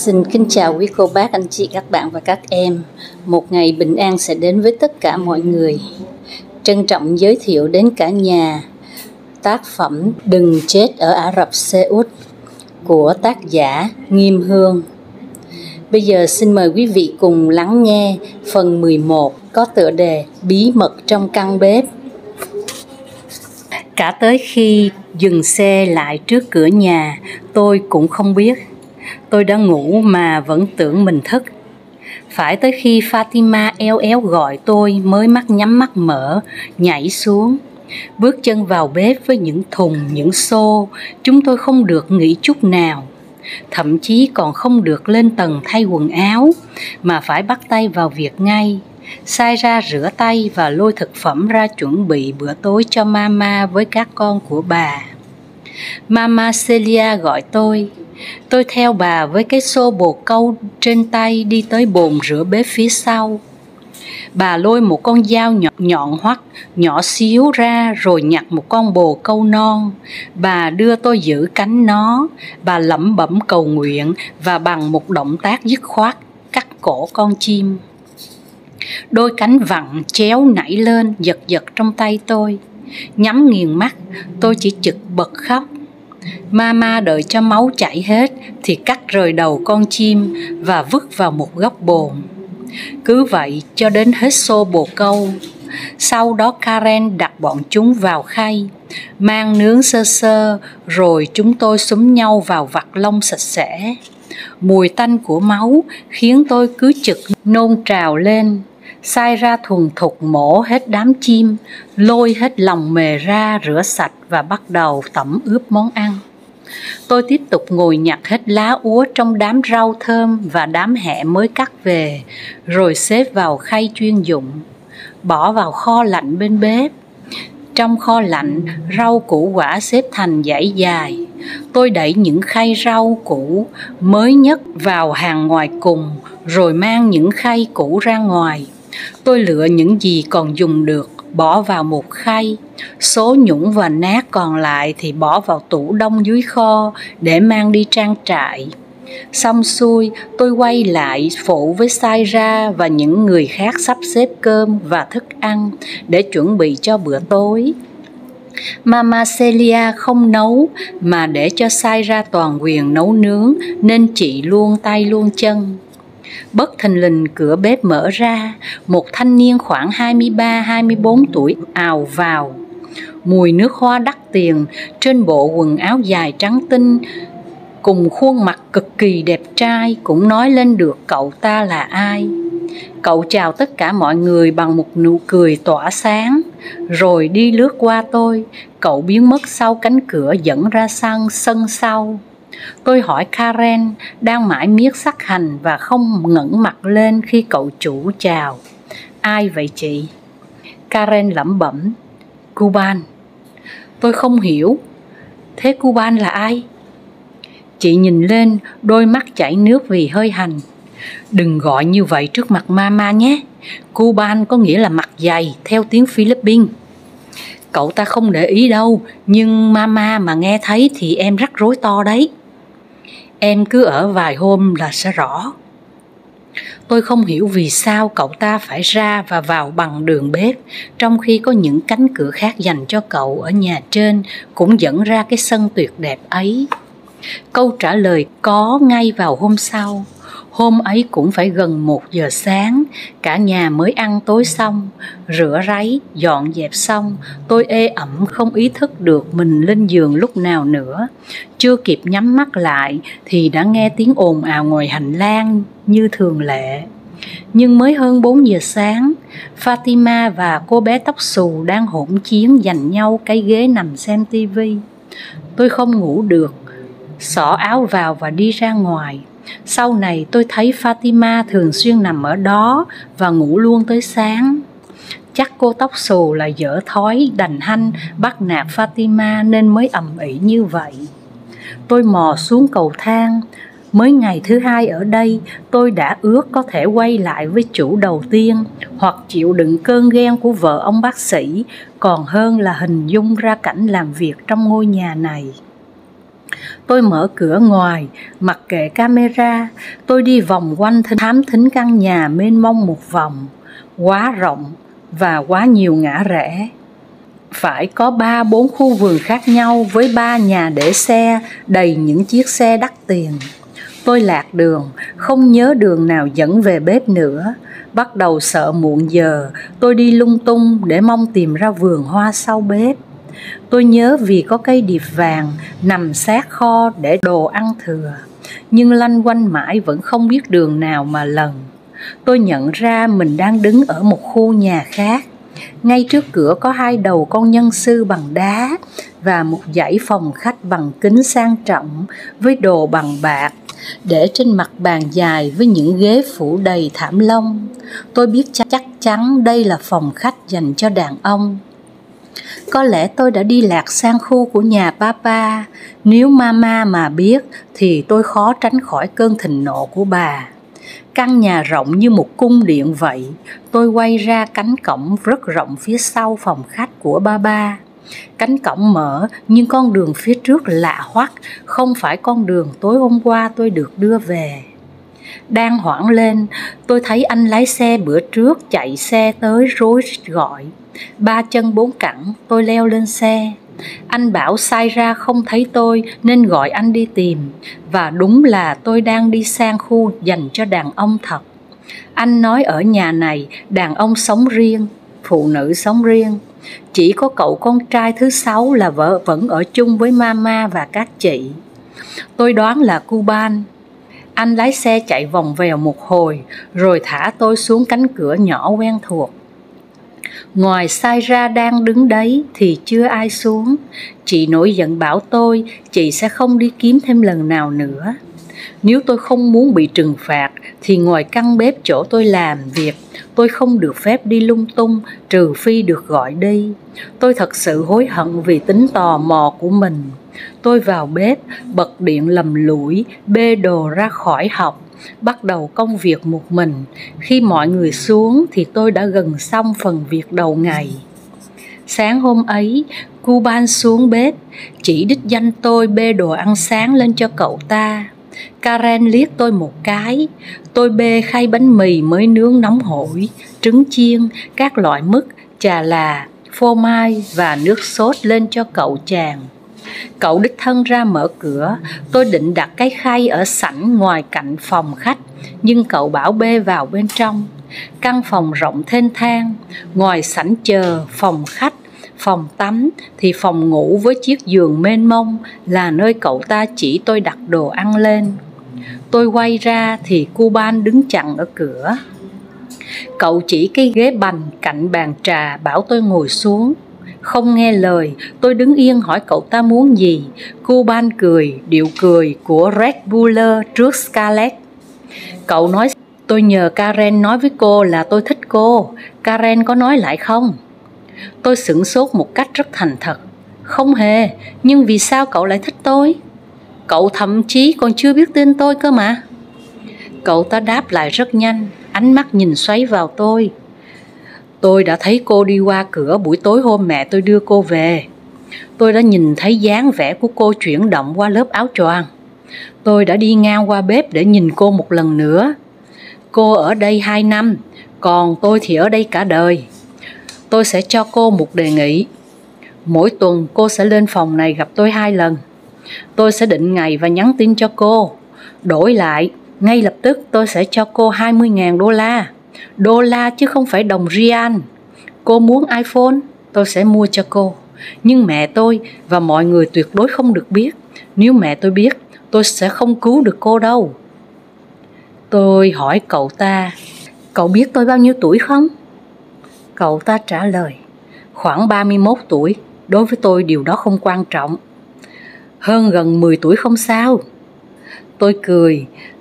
Xin kính chào quý cô bác, anh chị, các bạn và các em. Một ngày bình an sẽ đến với tất cả mọi người. Trân trọng giới thiệu đến cả nhà tác phẩm Đừng Chết ở Ả Rập Xê Út của tác giả Nghiêm Hương. Bây giờ xin mời quý vị cùng lắng nghe phần 11 có tựa đề Bí mật trong căn bếp. Cả tới khi dừng xe lại trước cửa nhà, tôi cũng không biết. Tôi đã ngủ mà vẫn tưởng mình thức. Phải tới khi Fatima eo éo gọi tôi mới nhắm mắt mở, nhảy xuống. Bước chân vào bếp với những thùng, những xô, chúng tôi không được nghỉ chút nào. Thậm chí còn không được lên tầng thay quần áo, mà phải bắt tay vào việc ngay. Sai ra rửa tay và lôi thực phẩm ra chuẩn bị bữa tối cho Mama với các con của bà. Mama Celia gọi tôi. Tôi theo bà với cái xô bồ câu trên tay đi tới bồn rửa bếp phía sau. Bà lôi một con dao nhọn hoắt, nhỏ xíu ra rồi nhặt một con bồ câu non. Bà đưa tôi giữ cánh nó. Bà lẩm bẩm cầu nguyện và bằng một động tác dứt khoát cắt cổ con chim. Đôi cánh vặn chéo nảy lên giật giật trong tay tôi. Nhắm nghiền mắt, tôi chỉ chực bật khóc. Mama đợi cho máu chảy hết thì cắt rời đầu con chim và vứt vào một góc bồn. Cứ vậy cho đến hết xô bồ câu. Sau đó Karen đặt bọn chúng vào khay, mang nướng sơ sơ, rồi chúng tôi xúm nhau vào vặt lông sạch sẽ. Mùi tanh của máu khiến tôi cứ chực nôn trào lên. Sai ra thuần thục mổ hết đám chim, lôi hết lòng mề ra rửa sạch và bắt đầu tẩm ướp món ăn. Tôi tiếp tục ngồi nhặt hết lá úa trong đám rau thơm và đám hẹ mới cắt về, rồi xếp vào khay chuyên dụng, bỏ vào kho lạnh bên bếp. Trong kho lạnh, rau củ quả xếp thành dãy dài. Tôi đẩy những khay rau củ mới nhất vào hàng ngoài cùng, rồi mang những khay cũ ra ngoài. Tôi lựa những gì còn dùng được, bỏ vào một khay. Số nhũng và nát còn lại thì bỏ vào tủ đông dưới kho để mang đi trang trại. Xong xuôi, tôi quay lại phụ với Saira và những người khác sắp xếp cơm và thức ăn để chuẩn bị cho bữa tối. Mama Celia không nấu mà để cho Saira toàn quyền nấu nướng, nên chị luôn tay luôn chân. Bất thình lình cửa bếp mở ra, một thanh niên khoảng 23-24 tuổi ào vào. Mùi nước hoa đắt tiền trên bộ quần áo dài trắng tinh cùng khuôn mặt cực kỳ đẹp trai cũng nói lên được cậu ta là ai. Cậu chào tất cả mọi người bằng một nụ cười tỏa sáng, rồi đi lướt qua tôi. Cậu biến mất sau cánh cửa dẫn ra sân sau. Tôi hỏi Karen, đang mải miết xắt hành và không ngẩng mặt lên khi cậu chủ chào. Ai vậy chị? Karen lẩm bẩm, Cuban. Tôi không hiểu. Thế Cuban là ai? Chị nhìn lên, đôi mắt chảy nước vì hơi hành. Đừng gọi như vậy trước mặt Mama nhé. Cuban có nghĩa là mặt dày theo tiếng Philippines. Cậu ta không để ý đâu, nhưng Mama mà nghe thấy thì em rắc rối to đấy. Em cứ ở vài hôm là sẽ rõ. Tôi không hiểu vì sao cậu ta phải ra và vào bằng đường bếp, trong khi có những cánh cửa khác dành cho cậu ở nhà trên cũng dẫn ra cái sân tuyệt đẹp ấy. Câu trả lời có ngay vào hôm sau. Hôm ấy cũng phải gần 1 giờ sáng, cả nhà mới ăn tối xong, rửa ráy, dọn dẹp xong. Tôi ê ẩm không ý thức được mình lên giường lúc nào nữa. Chưa kịp nhắm mắt lại thì đã nghe tiếng ồn ào ngoài hành lang như thường lệ. Nhưng mới hơn 4 giờ sáng, Fatima và cô bé tóc xù đang hỗn chiến giành nhau cái ghế nằm xem tivi. Tôi không ngủ được, xỏ áo vào và đi ra ngoài. Sau này tôi thấy Fatima thường xuyên nằm ở đó và ngủ luôn tới sáng. Chắc cô tóc xù là dở thói đành hanh bắt nạt Fatima nên mới ầm ĩ như vậy. Tôi mò xuống cầu thang. Mới ngày thứ 2 ở đây, tôi đã ước có thể quay lại với chủ đầu tiên hoặc chịu đựng cơn ghen của vợ ông bác sĩ, còn hơn là hình dung ra cảnh làm việc trong ngôi nhà này. Tôi mở cửa ngoài, mặc kệ camera, tôi đi vòng quanh thám thính căn nhà mênh mông một vòng, quá rộng và quá nhiều ngã rẽ. Phải có 3-4 khu vườn khác nhau với 3 nhà để xe đầy những chiếc xe đắt tiền. Tôi lạc đường, không nhớ đường nào dẫn về bếp nữa. Bắt đầu sợ muộn giờ, tôi đi lung tung để mong tìm ra vườn hoa sau bếp. Tôi nhớ vì có cây điệp vàng nằm sát kho để đồ ăn thừa, nhưng lanh quanh mãi vẫn không biết đường nào mà lần. Tôi nhận ra mình đang đứng ở một khu nhà khác. Ngay trước cửa có 2 đầu con nhân sư bằng đá và một dãy phòng khách bằng kính sang trọng với đồ bằng bạc để trên mặt bàn dài với những ghế phủ đầy thảm lông. Tôi biết chắc chắn đây là phòng khách dành cho đàn ông. Có lẽ tôi đã đi lạc sang khu của nhà Papa. Nếu Mama mà biết thì tôi khó tránh khỏi cơn thịnh nộ của bà. Căn nhà rộng như một cung điện vậy. Tôi quay ra cánh cổng rất rộng phía sau phòng khách của Papa. Cánh cổng mở nhưng con đường phía trước lạ hoắc, không phải con đường tối hôm qua tôi được đưa về. Đang hoảng lên, tôi thấy anh lái xe bữa trước chạy xe tới rối rít gọi. 3 chân 4 cẳng, tôi leo lên xe. Anh bảo sai ra không thấy tôi nên gọi anh đi tìm. Và đúng là tôi đang đi sang khu dành cho đàn ông thật. Anh nói ở nhà này đàn ông sống riêng, phụ nữ sống riêng. Chỉ có cậu con trai thứ 6 là vợ vẫn ở chung với Mama và các chị. Tôi đoán là Cuban. Anh lái xe chạy vòng vèo một hồi rồi thả tôi xuống cánh cửa nhỏ quen thuộc. Ngoài sai ra đang đứng đấy thì chưa ai xuống. Chị nổi giận bảo tôi chị sẽ không đi kiếm thêm lần nào nữa. Nếu tôi không muốn bị trừng phạt thì ngoài căn bếp chỗ tôi làm việc, tôi không được phép đi lung tung trừ phi được gọi đi. Tôi thật sự hối hận vì tính tò mò của mình. Tôi vào bếp, bật điện lầm lũi, bê đồ ra khỏi học, bắt đầu công việc một mình. Khi mọi người xuống thì tôi đã gần xong phần việc đầu ngày. Sáng hôm ấy, Cuban xuống bếp, chỉ đích danh tôi bê đồ ăn sáng lên cho cậu ta. Karen liếc tôi một cái. Tôi bê khay bánh mì mới nướng nóng hổi, trứng chiên, các loại mứt, chà là, phô mai và nước sốt lên cho cậu chàng. Cậu đích thân ra mở cửa. Tôi định đặt cái khay ở sảnh ngoài cạnh phòng khách, nhưng cậu bảo bê vào bên trong. Căn phòng rộng thênh thang. Ngoài sảnh chờ, phòng khách, phòng tắm thì phòng ngủ với chiếc giường mênh mông là nơi cậu ta chỉ tôi đặt đồ ăn lên. Tôi quay ra thì Cuban đứng chặn ở cửa. Cậu chỉ cái ghế bành cạnh bàn trà bảo tôi ngồi xuống. Không nghe lời, tôi đứng yên hỏi cậu ta muốn gì. Cuban cười, điệu cười của Red Buller trước Scarlett. Cậu nói tôi nhờ Karen nói với cô là tôi thích cô. Karen có nói lại không? Tôi sửng sốt một cách rất thành thật. Không hề, nhưng vì sao cậu lại thích tôi? Cậu thậm chí còn chưa biết tên tôi cơ mà. Cậu ta đáp lại rất nhanh, ánh mắt nhìn xoáy vào tôi. Tôi đã thấy cô đi qua cửa buổi tối hôm mẹ tôi đưa cô về. Tôi đã nhìn thấy dáng vẻ của cô chuyển động qua lớp áo choàng. Tôi đã đi ngang qua bếp để nhìn cô một lần nữa. Cô ở đây 2 năm, còn tôi thì ở đây cả đời. Tôi sẽ cho cô một đề nghị. Mỗi tuần cô sẽ lên phòng này gặp tôi 2 lần. Tôi sẽ định ngày và nhắn tin cho cô. Đổi lại, ngay lập tức tôi sẽ cho cô 20.000 đô la. Đô la chứ không phải đồng rial. Cô muốn iPhone, tôi sẽ mua cho cô. Nhưng mẹ tôi và mọi người tuyệt đối không được biết. Nếu mẹ tôi biết, tôi sẽ không cứu được cô đâu. Tôi hỏi cậu ta, cậu biết tôi bao nhiêu tuổi không? Cậu ta trả lời, khoảng 31 tuổi. Đối với tôi điều đó không quan trọng. Hơn gần 10 tuổi không sao.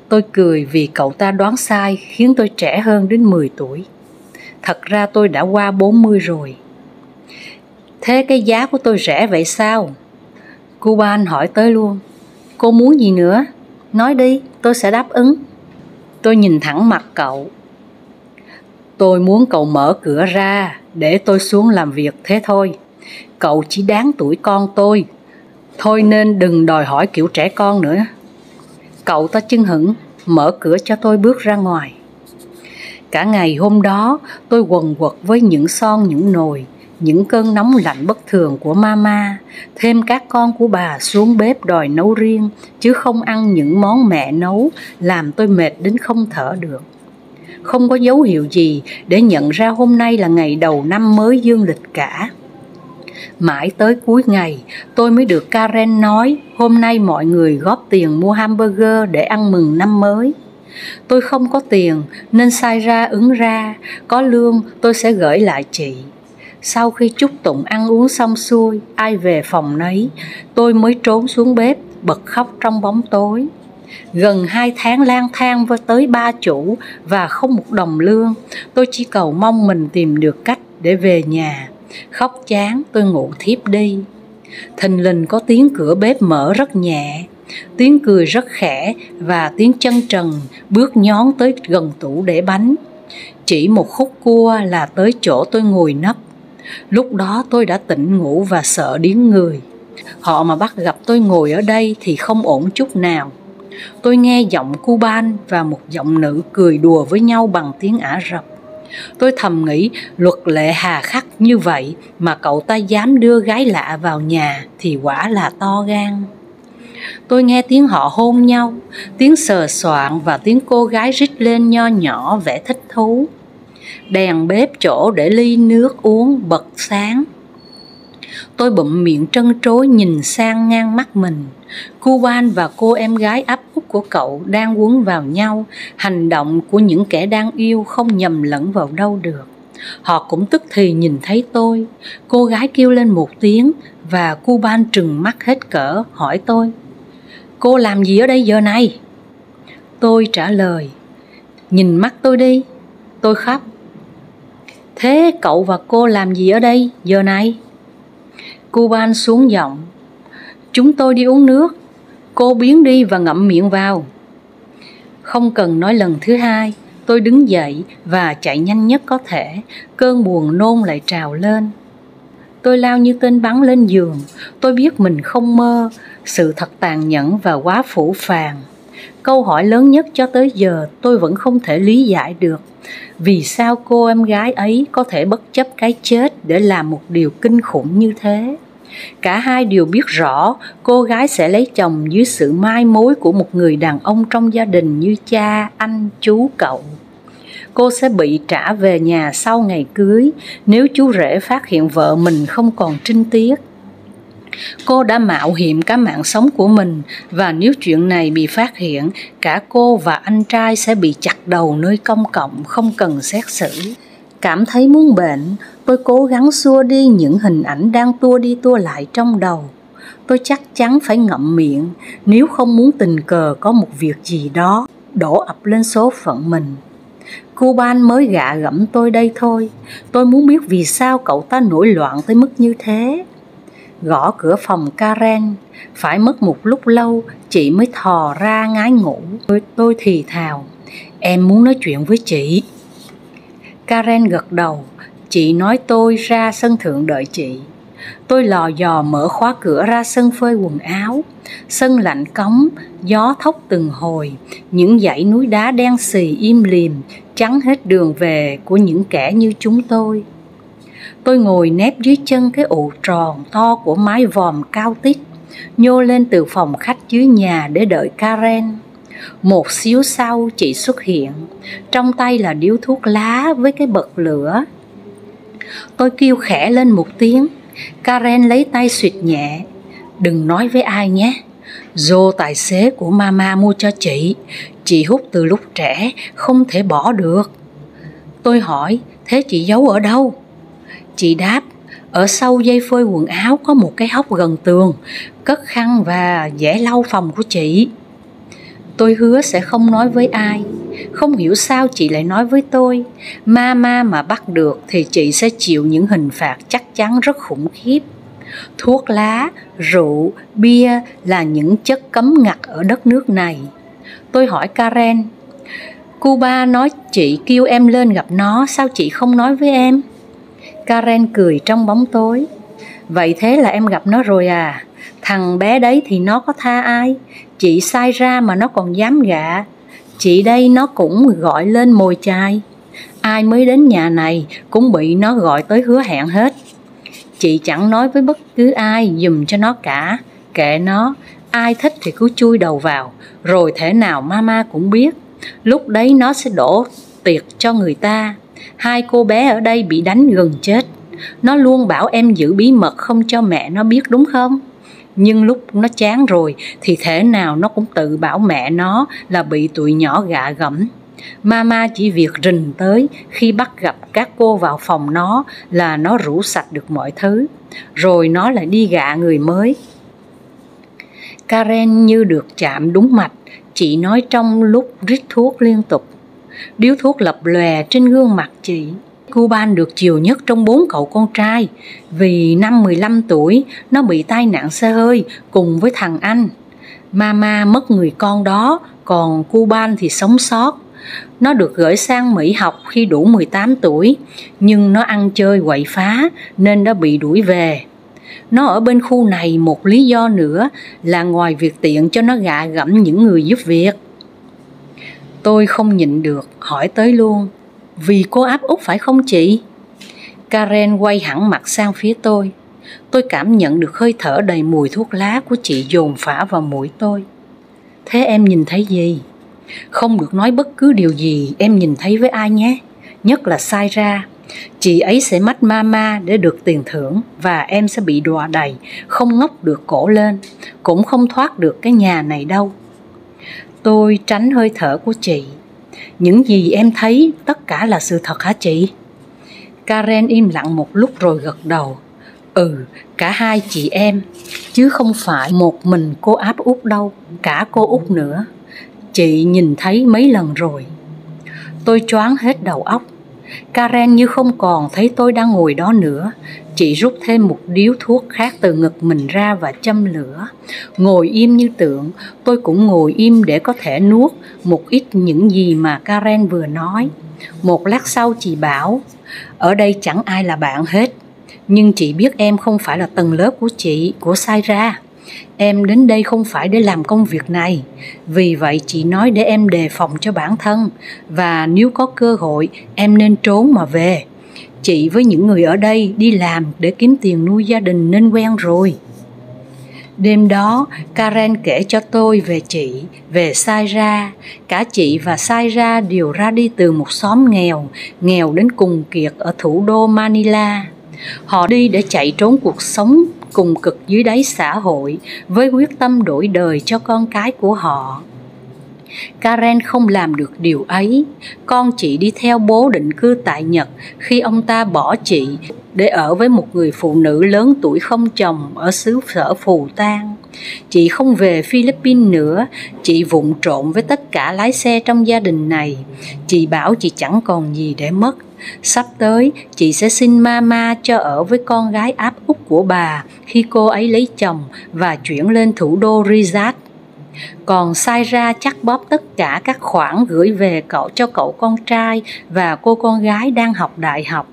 Tôi cười vì cậu ta đoán sai khiến tôi trẻ hơn đến 10 tuổi. Thật ra tôi đã qua 40 rồi. Thế cái giá của tôi rẻ vậy sao? Cuban hỏi tới luôn. Cô muốn gì nữa? Nói đi, tôi sẽ đáp ứng. Tôi nhìn thẳng mặt cậu. Tôi muốn cậu mở cửa ra để tôi xuống làm việc thế thôi. Cậu chỉ đáng tuổi con tôi. Thôi nên đừng đòi hỏi kiểu trẻ con nữa. Cậu ta chưng hửng mở cửa cho tôi bước ra ngoài. Cả ngày hôm đó tôi quần quật với những son những nồi, những cơn nóng lạnh bất thường của mama, thêm các con của bà xuống bếp đòi nấu riêng, chứ không ăn những món mẹ nấu, làm tôi mệt đến không thở được. Không có dấu hiệu gì để nhận ra hôm nay là ngày đầu năm mới dương lịch cả. Mãi tới cuối ngày, tôi mới được Karen nói hôm nay mọi người góp tiền mua hamburger để ăn mừng năm mới. Tôi không có tiền nên sai ra ứng ra, có lương tôi sẽ gửi lại chị. Sau khi chúc tụng ăn uống xong xuôi, ai về phòng nấy, tôi mới trốn xuống bếp, bật khóc trong bóng tối. Gần 2 tháng lang thang với tới 3 chủ và không một đồng lương, tôi chỉ cầu mong mình tìm được cách để về nhà. Khóc chán tôi ngủ thiếp đi. Thình lình có tiếng cửa bếp mở rất nhẹ, tiếng cười rất khẽ và tiếng chân trần bước nhón tới gần tủ để bánh. Chỉ một khúc cua là tới chỗ tôi ngồi nấp. Lúc đó tôi đã tỉnh ngủ và sợ điếng người. Họ mà bắt gặp tôi ngồi ở đây thì không ổn chút nào. Tôi nghe giọng Cuban và một giọng nữ cười đùa với nhau bằng tiếng Ả Rập. Tôi thầm nghĩ luật lệ hà khắc như vậy mà cậu ta dám đưa gái lạ vào nhà thì quả là to gan. Tôi nghe tiếng họ hôn nhau, tiếng sờ soạng và tiếng cô gái rít lên nho nhỏ vẻ thích thú. Đèn bếp chỗ để ly nước uống bật sáng. Tôi bụm miệng trân trối nhìn sang ngang mắt mình. Cuban và cô em gái ấp út của cậu đang quấn vào nhau, hành động của những kẻ đang yêu không nhầm lẫn vào đâu được. Họ cũng tức thì nhìn thấy tôi. Cô gái kêu lên một tiếng và Cuban trừng mắt hết cỡ hỏi tôi: "Cô làm gì ở đây giờ này?" Tôi trả lời: "Nhìn mắt tôi đi." Tôi khóc: "Thế cậu và cô làm gì ở đây giờ này?" Cuban xuống giọng: "Chúng tôi đi uống nước. Cô biến đi và ngậm miệng vào." Không cần nói lần thứ hai, tôi đứng dậy và chạy nhanh nhất có thể. Cơn buồn nôn lại trào lên. Tôi lao như tên bắn lên giường. Tôi biết mình không mơ. Sự thật tàn nhẫn và quá phũ phàng. Câu hỏi lớn nhất cho tới giờ tôi vẫn không thể lý giải được. Vì sao cô em gái ấy có thể bất chấp cái chết để làm một điều kinh khủng như thế? Cả hai đều biết rõ cô gái sẽ lấy chồng dưới sự mai mối của một người đàn ông trong gia đình như cha, anh, chú, cậu. Cô sẽ bị trả về nhà sau ngày cưới nếu chú rể phát hiện vợ mình không còn trinh tiết. Cô đã mạo hiểm cả mạng sống của mình, và nếu chuyện này bị phát hiện, cả cô và anh trai sẽ bị chặt đầu nơi công cộng không cần xét xử. Cảm thấy muốn bệnh, tôi cố gắng xua đi những hình ảnh đang tua đi tua lại trong đầu. Tôi chắc chắn phải ngậm miệng nếu không muốn tình cờ có một việc gì đó đổ ập lên số phận mình. Cuban mới gạ gẫm tôi đây thôi. Tôi muốn biết vì sao cậu ta nổi loạn tới mức như thế. Gõ cửa phòng Karen. Phải mất một lúc lâu chị mới thò ra ngái ngủ. Tôi thì thào: "Em muốn nói chuyện với chị." Karen gật đầu. Chị nói tôi ra sân thượng đợi chị. Tôi lò dò mở khóa cửa ra sân phơi quần áo. Sân lạnh cống, gió thốc từng hồi. Những dãy núi đá đen xì im lìm, chắn hết đường về của những kẻ như chúng tôi. Tôi ngồi nép dưới chân cái ụ tròn to của mái vòm cao tít, nhô lên từ phòng khách dưới nhà để đợi Karen. Một xíu sau chị xuất hiện, trong tay là điếu thuốc lá với cái bật lửa. Tôi kêu khẽ lên một tiếng. Karen lấy tay xịt nhẹ: "Đừng nói với ai nhé. Joe tài xế của mama mua cho chị hút từ lúc trẻ, không thể bỏ được." Tôi hỏi: "Thế chị giấu ở đâu?" Chị đáp: "Ở sau dây phơi quần áo có một cái hốc gần tường, cất khăn và giẻ lau phòng của chị." Tôi hứa sẽ không nói với ai. Không hiểu sao chị lại nói với tôi. Mama mà bắt được thì chị sẽ chịu những hình phạt chắc chắn rất khủng khiếp. Thuốc lá, rượu, bia là những chất cấm ngặt ở đất nước này. Tôi hỏi Karen: "Cuba nói chị kêu em lên gặp nó, sao chị không nói với em?" Karen cười trong bóng tối: "Vậy thế là em gặp nó rồi à? Thằng bé đấy thì nó có tha ai? Chị sai ra mà nó còn dám gạ. Chị đây nó cũng gọi lên mồi chài. Ai mới đến nhà này cũng bị nó gọi tới hứa hẹn hết. Chị chẳng nói với bất cứ ai giùm cho nó cả. Kệ nó, ai thích thì cứ chui đầu vào, rồi thể nào mama cũng biết. Lúc đấy nó sẽ đổ tiệc cho người ta. Hai cô bé ở đây bị đánh gần chết. Nó luôn bảo em giữ bí mật không cho mẹ nó biết đúng không? Nhưng lúc nó chán rồi thì thể nào nó cũng tự bảo mẹ nó là bị tụi nhỏ gạ gẫm. Mama chỉ việc rình tới khi bắt gặp các cô vào phòng nó là nó rũ sạch được mọi thứ. Rồi nó lại đi gạ người mới. Karen như được chạm đúng mạch, chị nói trong lúc rít thuốc liên tục. Điếu thuốc lập lòe trên gương mặt chị. Cuban được chiều nhất trong 4 cậu con trai. Vì năm 15 tuổi, nó bị tai nạn xe hơi cùng với thằng anh. Mama mất người con đó, còn Cuban thì sống sót. Nó được gửi sang Mỹ học khi đủ 18 tuổi, nhưng nó ăn chơi quậy phá nên đã bị đuổi về. Nó ở bên khu này một lý do nữa là ngoài việc tiện cho nó gạ gẫm những người giúp việc. Tôi không nhịn được, hỏi tới luôn. Vì cô áp út phải không chị? Karen quay hẳn mặt sang phía tôi. Tôi cảm nhận được hơi thở đầy mùi thuốc lá của chị dồn phả vào mũi tôi. Thế em nhìn thấy gì? Không được nói bất cứ điều gì em nhìn thấy với ai nhé. Nhất là sai ra. Chị ấy sẽ mách mama để được tiền thưởng và em sẽ bị đọa đầy, không ngóc được cổ lên, cũng không thoát được cái nhà này đâu. Tôi tránh hơi thở của chị. Những gì em thấy tất cả là sự thật hả chị? Karen im lặng một lúc rồi gật đầu. Cả hai chị em, chứ không phải một mình cô áp út đâu, cả cô út nữa. Chị nhìn thấy mấy lần rồi. Tôi choáng hết đầu óc. Karen như không còn thấy tôi đang ngồi đó nữa. Chị rút thêm một điếu thuốc khác từ ngực mình ra và châm lửa. Ngồi im như tượng, tôi cũng ngồi im để có thể nuốt một ít những gì mà Karen vừa nói. Một lát sau chị bảo, ở đây chẳng ai là bạn hết. Nhưng chị biết em không phải là tầng lớp của chị, của Saira. Em đến đây không phải để làm công việc này. Vì vậy chị nói để em đề phòng cho bản thân. Và nếu có cơ hội em nên trốn mà về. Chị với những người ở đây đi làm để kiếm tiền nuôi gia đình nên quen rồi. Đêm đó Karen kể cho tôi về chị, về Saira. Cả chị và Saira đều ra đi từ một xóm nghèo đến cùng kiệt ở thủ đô Manila. Họ đi để chạy trốn cuộc sống cùng cực dưới đáy xã hội với quyết tâm đổi đời cho con cái của họ. Karen không làm được điều ấy. Con chị đi theo bố định cư tại Nhật khi ông ta bỏ chị để ở với một người phụ nữ lớn tuổi không chồng ở xứ sở phù tang. Chị không về Philippines nữa. Chị vụng trộn với tất cả lái xe trong gia đình này. Chị bảo chị chẳng còn gì để mất. Sắp tới, chị sẽ xin mama cho ở với con gái áp út của bà khi cô ấy lấy chồng và chuyển lên thủ đô Riyadh. Còn Saira chắc bóp tất cả các khoản gửi về cho cậu con trai và cô con gái đang học đại học.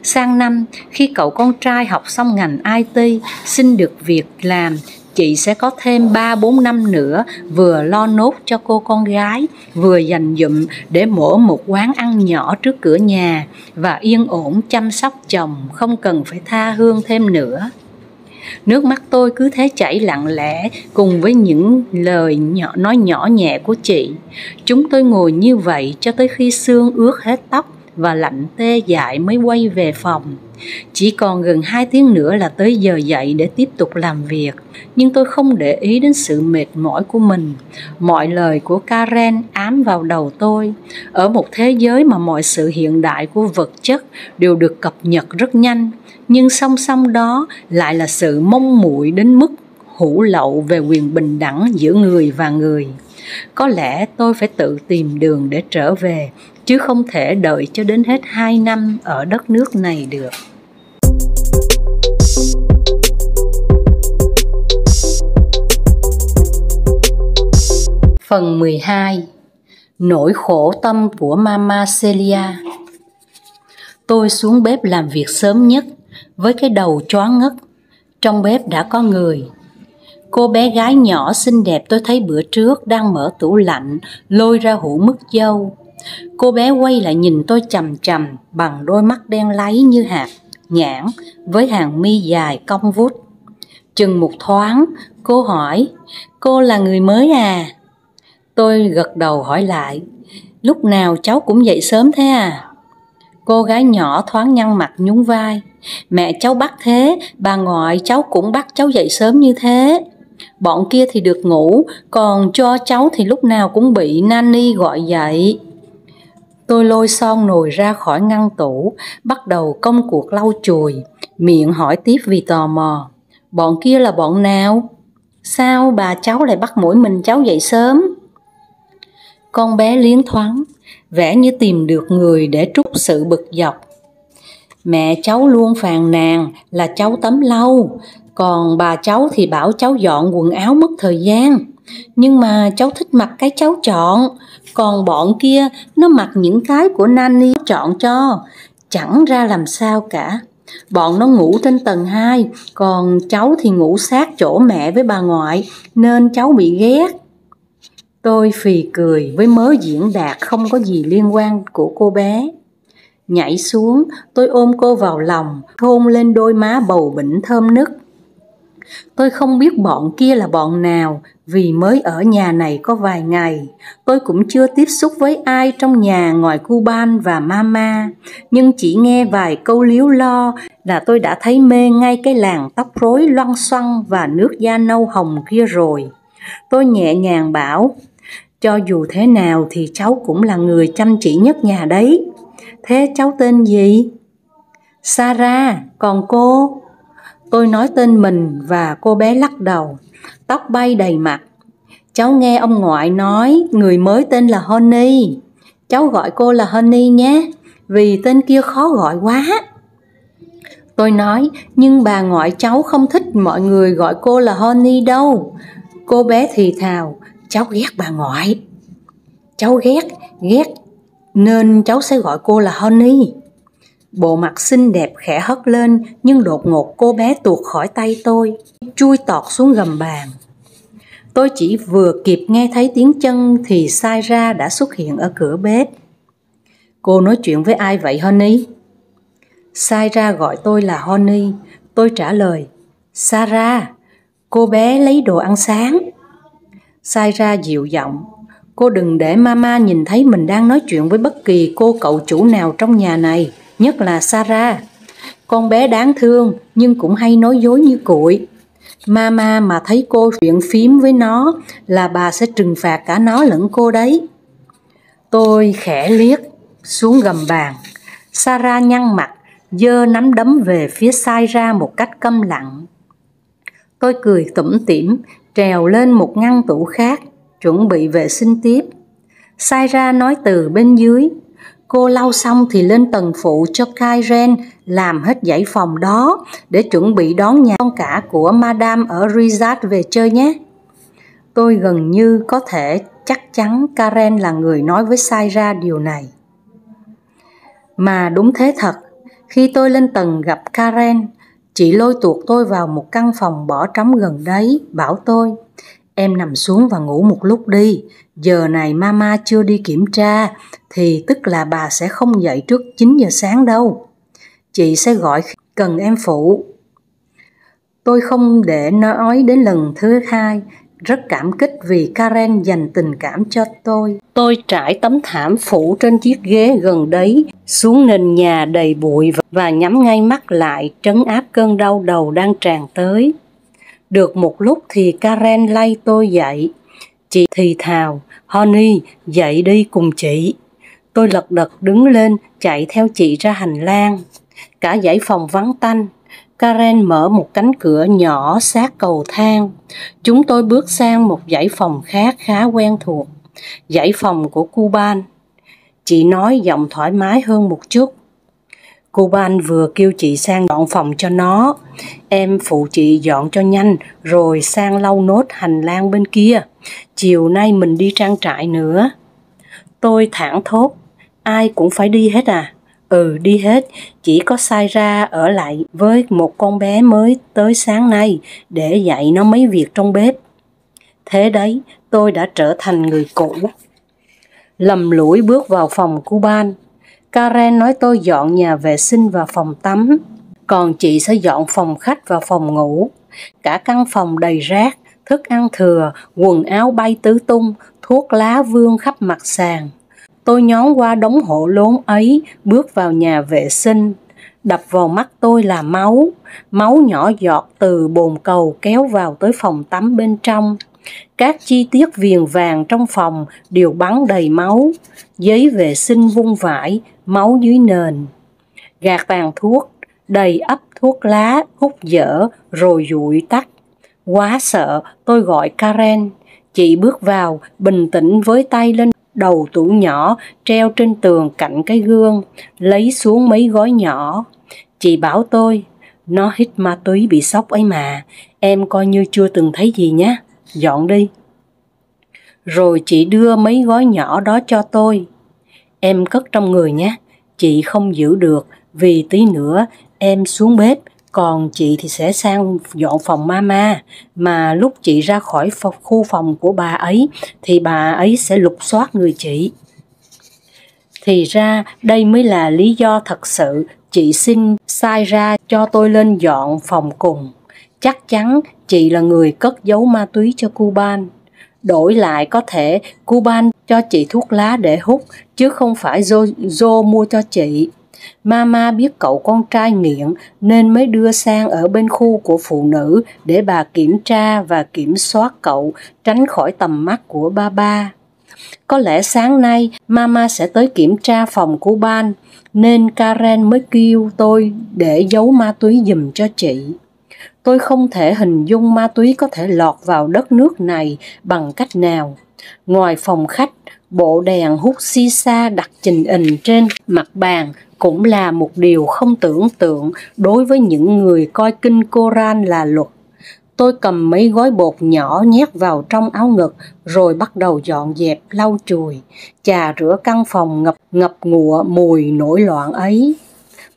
Sang năm, khi cậu con trai học xong ngành IT, xin được việc làm, chị sẽ có thêm 3-4 năm nữa vừa lo nốt cho cô con gái, vừa dành dụm để mở một quán ăn nhỏ trước cửa nhà và yên ổn chăm sóc chồng, không cần phải tha hương thêm nữa. Nước mắt tôi cứ thế chảy lặng lẽ cùng với những lời nói nhỏ nhẹ của chị. Chúng tôi ngồi như vậy cho tới khi xương ướt hết tóc và lạnh tê dại mới quay về phòng. Chỉ còn gần 2 tiếng nữa là tới giờ dậy để tiếp tục làm việc. Nhưng tôi không để ý đến sự mệt mỏi của mình. Mọi lời của Karen ám vào đầu tôi. Ở một thế giới mà mọi sự hiện đại của vật chất đều được cập nhật rất nhanh, nhưng song song đó lại là sự mong muội đến mức hủ lậu về quyền bình đẳng giữa người và người. Có lẽ tôi phải tự tìm đường để trở về, chứ không thể đợi cho đến hết 2 năm ở đất nước này được. Phần 12. Nỗi khổ tâm của Mama Celia. Tôi xuống bếp làm việc sớm nhất, với cái đầu choáng ngất. Trong bếp đã có người. Cô bé gái nhỏ xinh đẹp tôi thấy bữa trước đang mở tủ lạnh, lôi ra hũ mứt dâu. Cô bé quay lại nhìn tôi chằm chằm bằng đôi mắt đen láy như hạt nhãn với hàng mi dài cong vút. Chừng một thoáng, cô hỏi, cô là người mới à? Tôi gật đầu hỏi lại, lúc nào cháu cũng dậy sớm thế à? Cô gái nhỏ thoáng nhăn mặt nhún vai, mẹ cháu bắt thế, bà ngoại cháu cũng bắt cháu dậy sớm như thế. Bọn kia thì được ngủ, còn cho cháu thì lúc nào cũng bị nanny gọi dậy. Tôi lôi son nồi ra khỏi ngăn tủ, bắt đầu công cuộc lau chùi, miệng hỏi tiếp vì tò mò. Bọn kia là bọn nào? Sao bà cháu lại bắt mỗi mình cháu dậy sớm? Con bé liến thoáng, vẻ như tìm được người để trút sự bực dọc. Mẹ cháu luôn phàn nàn là cháu tắm lâu, còn bà cháu thì bảo cháu dọn quần áo mất thời gian. Nhưng mà cháu thích mặc cái cháu chọn, còn bọn kia nó mặc những cái của nanny chọn cho, chẳng ra làm sao cả. Bọn nó ngủ trên tầng 2, còn cháu thì ngủ sát chỗ mẹ với bà ngoại, nên cháu bị ghét. Tôi phì cười với mớ diễn đạt không có gì liên quan của cô bé. Nhảy xuống, tôi ôm cô vào lòng, hôn lên đôi má bầu bĩnh thơm nức. Tôi không biết bọn kia là bọn nào, vì mới ở nhà này có vài ngày. Tôi cũng chưa tiếp xúc với ai trong nhà ngoài Cuban và Mama, nhưng chỉ nghe vài câu líu lo là tôi đã thấy mê ngay cái làn tóc rối loăn xoăn và nước da nâu hồng kia rồi. Tôi nhẹ nhàng bảo, cho dù thế nào thì cháu cũng là người chăm chỉ nhất nhà đấy. Thế cháu tên gì? Sarah, còn cô? Tôi nói tên mình và cô bé lắc đầu, tóc bay đầy mặt. Cháu nghe ông ngoại nói người mới tên là Honey. Cháu gọi cô là Honey nhé, vì tên kia khó gọi quá. Tôi nói, nhưng bà ngoại cháu không thích mọi người gọi cô là Honey đâu. Cô bé thì thào, cháu ghét bà ngoại. Cháu ghét, nên cháu sẽ gọi cô là Honey. Bộ mặt xinh đẹp khẽ hất lên, nhưng đột ngột cô bé tuột khỏi tay tôi, chui tọt xuống gầm bàn. Tôi chỉ vừa kịp nghe thấy tiếng chân thì Sarah đã xuất hiện ở cửa bếp. Cô nói chuyện với ai vậy Honey? Sarah gọi tôi là Honey. Tôi trả lời, Sarah, cô bé lấy đồ ăn sáng. Sarah dịu giọng, cô đừng để Mama nhìn thấy mình đang nói chuyện với bất kỳ cô cậu chủ nào trong nhà này, nhất là Sarah. Con bé đáng thương nhưng cũng hay nói dối như cuội. Mama mà thấy cô chuyện phím với nó là bà sẽ trừng phạt cả nó lẫn cô đấy. Tôi khẽ liếc xuống gầm bàn. Sarah nhăn mặt, giơ nắm đấm về phía Sarah một cách câm lặng. Tôi cười tủm tỉm, trèo lên một ngăn tủ khác, chuẩn bị vệ sinh tiếp. Sarah nói từ bên dưới, cô lau xong thì lên tầng phụ cho Karen làm hết dãy phòng đó để chuẩn bị đón nhà con cả của Madame ở Riyadh về chơi nhé. Tôi gần như có thể chắc chắn Karen là người nói với Sarah điều này. Mà đúng thế thật, khi tôi lên tầng gặp Karen, chị lôi tuột tôi vào một căn phòng bỏ trống gần đấy, bảo tôi, em nằm xuống và ngủ một lúc đi, giờ này Mama chưa đi kiểm tra, thì tức là bà sẽ không dậy trước 9 giờ sáng đâu. Chị sẽ gọi khi cần em phụ. Tôi không để nói đến lần thứ hai, rất cảm kích vì Karen dành tình cảm cho tôi. Tôi trải tấm thảm phủ trên chiếc ghế gần đấy, xuống nền nhà đầy bụi và nhắm ngay mắt lại trấn áp cơn đau đầu đang tràn tới. Được một lúc thì Karen lay tôi dậy. Chị thì thào, Honey, dậy đi cùng chị. Tôi lật đật đứng lên, chạy theo chị ra hành lang. Cả dãy phòng vắng tanh. Karen mở một cánh cửa nhỏ sát cầu thang. Chúng tôi bước sang một dãy phòng khác khá quen thuộc, dãy phòng của Cuban. Chị nói giọng thoải mái hơn một chút. Cuban vừa kêu chị sang dọn phòng cho nó. Em phụ chị dọn cho nhanh, rồi sang lau nốt hành lang bên kia. Chiều nay mình đi trang trại nữa. Tôi thảng thốt, ai cũng phải đi hết à? Đi hết, chỉ có Sai Ra ở lại với một con bé mới tới sáng nay để dạy nó mấy việc trong bếp. Thế đấy, tôi đã trở thành người cũ. Lầm lũi bước vào phòng Cuban. Karen nói tôi dọn nhà vệ sinh và phòng tắm, còn chị sẽ dọn phòng khách và phòng ngủ. Cả căn phòng đầy rác, thức ăn thừa, quần áo bay tứ tung, thuốc lá vương khắp mặt sàn. Tôi nhón qua đống hộ lốn ấy, bước vào nhà vệ sinh. Đập vào mắt tôi là máu nhỏ giọt từ bồn cầu kéo vào tới phòng tắm bên trong. Các chi tiết viền vàng trong phòng đều bắn đầy máu, giấy vệ sinh vung vãi, máu dưới nền. Gạt tàn thuốc, đầy ắp thuốc lá, hút dở rồi dụi tắt. Quá sợ, tôi gọi Karen. Chị bước vào, bình tĩnh với tay lên đầu tủ nhỏ treo trên tường cạnh cái gương, lấy xuống mấy gói nhỏ. Chị bảo tôi, nó hít ma túy bị sốc ấy mà, em coi như chưa từng thấy gì nhé, dọn đi. Rồi chị đưa mấy gói nhỏ đó cho tôi. Em cất trong người nhé, chị không giữ được vì tí nữa em xuống bếp, còn chị thì sẽ sang dọn phòng mama, mà lúc chị ra khỏi khu phòng của bà ấy thì bà ấy sẽ lục soát người chị. Thì ra đây mới là lý do thật sự chị xin Sai Ra cho tôi lên dọn phòng cùng. Chắc chắn chị là người cất giấu ma túy cho Cuban. Đổi lại có thể Cuban cho chị thuốc lá để hút, chứ không phải Joe mua cho chị. Mama biết cậu con trai nghiện nên mới đưa sang ở bên khu của phụ nữ để bà kiểm tra và kiểm soát cậu, tránh khỏi tầm mắt của ba. Có lẽ sáng nay Mama sẽ tới kiểm tra phòng của Ban, nên Karen mới kêu tôi để giấu ma túy giùm cho chị. Tôi không thể hình dung ma túy có thể lọt vào đất nước này bằng cách nào. Ngoài phòng khách, bộ đèn hút shisha đặt chình ình trên mặt bàn cũng là một điều không tưởng tượng đối với những người coi kinh Koran là luật. Tôi cầm mấy gói bột nhỏ nhét vào trong áo ngực rồi bắt đầu dọn dẹp, lau chùi, chà rửa căn phòng ngập ngụa mùi nổi loạn ấy.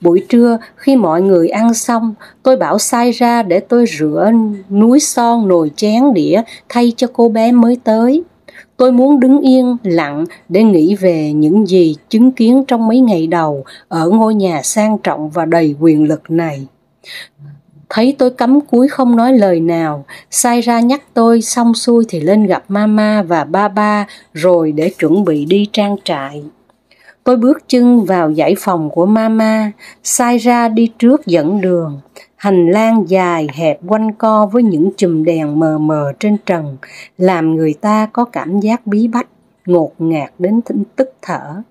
Buổi trưa khi mọi người ăn xong, tôi bảo Sai Ra để tôi rửa núi son, nồi chén đĩa thay cho cô bé mới tới. Tôi muốn đứng yên lặng để nghĩ về những gì chứng kiến trong mấy ngày đầu ở ngôi nhà sang trọng và đầy quyền lực này. Thấy tôi cắm cúi không nói lời nào, Sai Ra nhắc tôi xong xuôi thì lên gặp Mama và Ba rồi để chuẩn bị đi trang trại. Tôi bước chân vào dãy phòng của Mama, Sai Ra đi trước dẫn đường. Hành lang dài hẹp quanh co với những chùm đèn mờ mờ trên trần, làm người ta có cảm giác bí bách, ngột ngạt đến tức thở.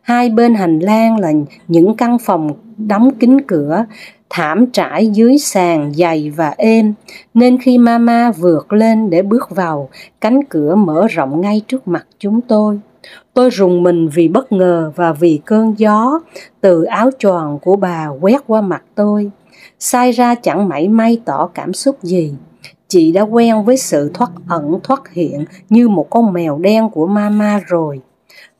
Hai bên hành lang là những căn phòng đóng kín cửa, thảm trải dưới sàn dày và êm, nên khi Mama vượt lên để bước vào, cánh cửa mở rộng ngay trước mặt chúng tôi. Tôi rùng mình vì bất ngờ và vì cơn gió từ áo choàng của bà quét qua mặt tôi. Sai Ra chẳng mảy may tỏ cảm xúc gì. Chị đã quen với sự thoắt ẩn thoắt hiện như một con mèo đen của Mama rồi.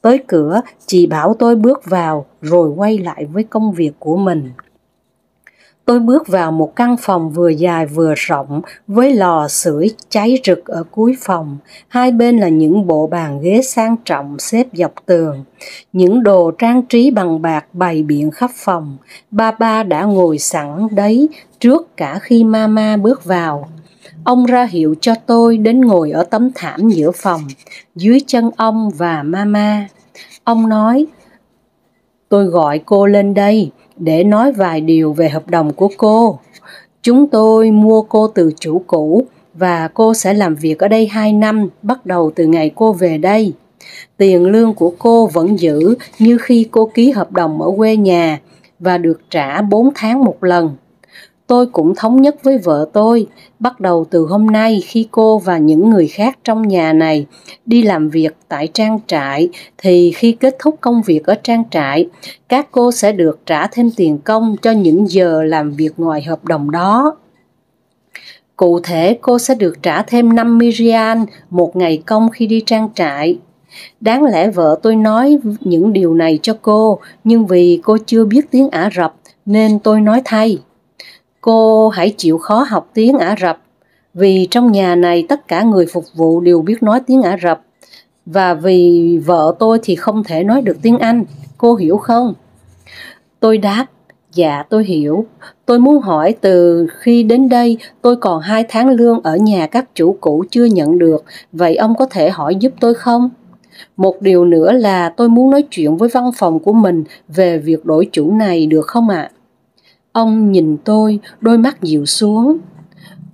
Tới cửa, chị bảo tôi bước vào rồi quay lại với công việc của mình. Tôi bước vào một căn phòng vừa dài vừa rộng với lò sưởi cháy rực ở cuối phòng. Hai bên là những bộ bàn ghế sang trọng xếp dọc tường. Những đồ trang trí bằng bạc bày biện khắp phòng. Ba đã ngồi sẵn đấy trước cả khi Mama bước vào. Ông ra hiệu cho tôi đến ngồi ở tấm thảm giữa phòng, dưới chân ông và Mama. Ông nói, tôi gọi cô lên đây để nói vài điều về hợp đồng của cô. Chúng tôi mua cô từ chủ cũ và cô sẽ làm việc ở đây 2 năm, bắt đầu từ ngày cô về đây. Tiền lương của cô vẫn giữ như khi cô ký hợp đồng ở quê nhà và được trả 4 tháng một lần. Tôi cũng thống nhất với vợ tôi, bắt đầu từ hôm nay khi cô và những người khác trong nhà này đi làm việc tại trang trại, thì khi kết thúc công việc ở trang trại, các cô sẽ được trả thêm tiền công cho những giờ làm việc ngoài hợp đồng đó. Cụ thể, cô sẽ được trả thêm 50 rial một ngày công khi đi trang trại. Đáng lẽ vợ tôi nói những điều này cho cô, nhưng vì cô chưa biết tiếng Ả Rập nên tôi nói thay. Cô hãy chịu khó học tiếng Ả Rập, vì trong nhà này tất cả người phục vụ đều biết nói tiếng Ả Rập, và vì vợ tôi thì không thể nói được tiếng Anh, cô hiểu không? Tôi đáp, dạ tôi hiểu. Tôi muốn hỏi từ khi đến đây tôi còn 2 tháng lương ở nhà các chủ cũ chưa nhận được, vậy ông có thể hỏi giúp tôi không? Một điều nữa là tôi muốn nói chuyện với văn phòng của mình về việc đổi chủ này được không ạ? Ông nhìn tôi, đôi mắt dịu xuống.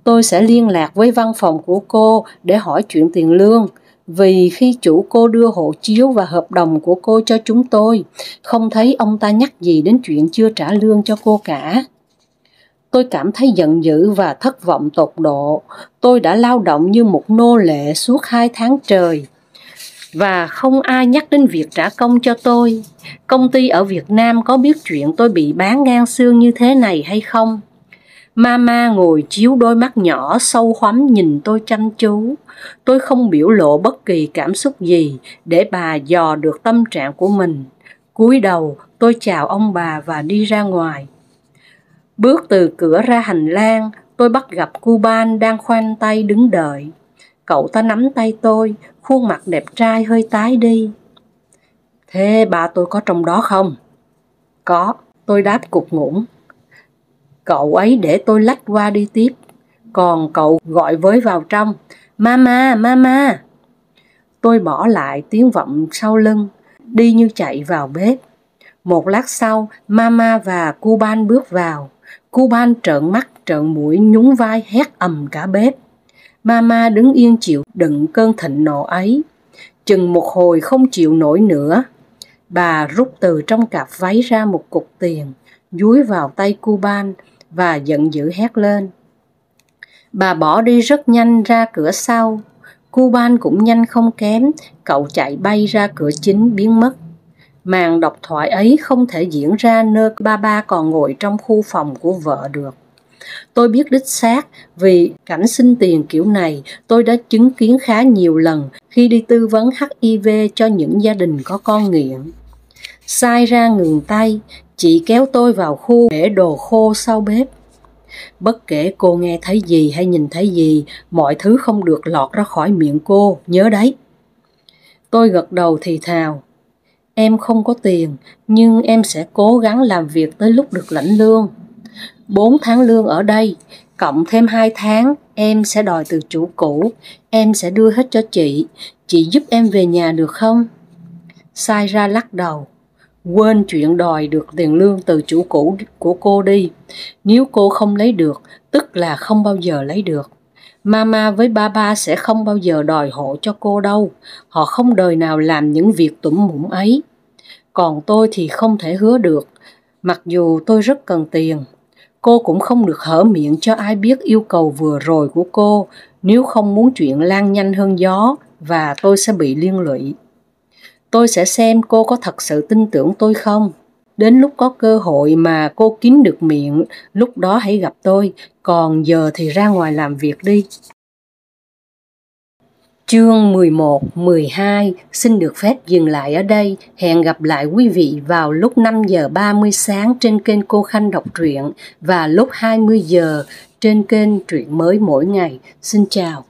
Tôi sẽ liên lạc với văn phòng của cô để hỏi chuyện tiền lương, vì khi chủ cô đưa hộ chiếu và hợp đồng của cô cho chúng tôi, không thấy ông ta nhắc gì đến chuyện chưa trả lương cho cô cả. Tôi cảm thấy giận dữ và thất vọng tột độ. Tôi đã lao động như một nô lệ suốt 2 tháng trời, và không ai nhắc đến việc trả công cho tôi. Công ty ở Việt Nam có biết chuyện tôi bị bán ngang xương như thế này hay không? Mama ngồi chiếu đôi mắt nhỏ sâu hoắm nhìn tôi chăm chú. Tôi không biểu lộ bất kỳ cảm xúc gì để bà dò được tâm trạng của mình. Cúi đầu, tôi chào ông bà và đi ra ngoài. Bước từ cửa ra hành lang, tôi bắt gặp Cuban đang khoanh tay đứng đợi. Cậu ta nắm tay tôi, khuôn mặt đẹp trai hơi tái đi. Thế ba tôi có trong đó không? Có, tôi đáp cục ngủn. Cậu ấy để tôi lách qua đi tiếp, còn cậu gọi với vào trong, Mama, Mama. Tôi bỏ lại tiếng vọng sau lưng, đi như chạy vào bếp. Một lát sau, Mama và Cuban bước vào. Cuban trợn mắt, trợn mũi, nhún vai hét ầm cả bếp. Mama đứng yên chịu đựng cơn thịnh nộ ấy. Chừng một hồi không chịu nổi nữa, bà rút từ trong cặp váy ra một cục tiền, dúi vào tay Cuban và giận dữ hét lên. Bà bỏ đi rất nhanh ra cửa sau. Cuban cũng nhanh không kém, cậu chạy bay ra cửa chính biến mất. Màn độc thoại ấy không thể diễn ra nơi ba còn ngồi trong khu phòng của vợ được. Tôi biết đích xác vì cảnh xin tiền kiểu này tôi đã chứng kiến khá nhiều lần khi đi tư vấn HIV cho những gia đình có con nghiện. Sai ra ngừng tay, chị kéo tôi vào khu để đồ khô sau bếp. Bất kể cô nghe thấy gì hay nhìn thấy gì, mọi thứ không được lọt ra khỏi miệng cô, nhớ đấy. Tôi gật đầu thì thào. Em không có tiền, nhưng em sẽ cố gắng làm việc tới lúc được lãnh lương. 4 tháng lương ở đây, cộng thêm 2 tháng, em sẽ đòi từ chủ cũ. Em sẽ đưa hết cho chị giúp em về nhà được không? Sai ra lắc đầu. Quên chuyện đòi được tiền lương từ chủ cũ của cô đi. Nếu cô không lấy được, tức là không bao giờ lấy được. Mama với Baba sẽ không bao giờ đòi hộ cho cô đâu. Họ không đời nào làm những việc tủm mũng ấy. Còn tôi thì không thể hứa được, mặc dù tôi rất cần tiền. Cô cũng không được hở miệng cho ai biết yêu cầu vừa rồi của cô, nếu không muốn chuyện lan nhanh hơn gió và tôi sẽ bị liên lụy. Tôi sẽ xem cô có thật sự tin tưởng tôi không. Đến lúc có cơ hội mà cô kín được miệng, lúc đó hãy gặp tôi, còn giờ thì ra ngoài làm việc đi. Chương 11, 12 xin được phép dừng lại ở đây. Hẹn gặp lại quý vị vào lúc 5 giờ 30 sáng trên kênh Cô Khanh đọc truyện và lúc 20 giờ trên kênh Truyện Mới Mỗi Ngày. Xin chào.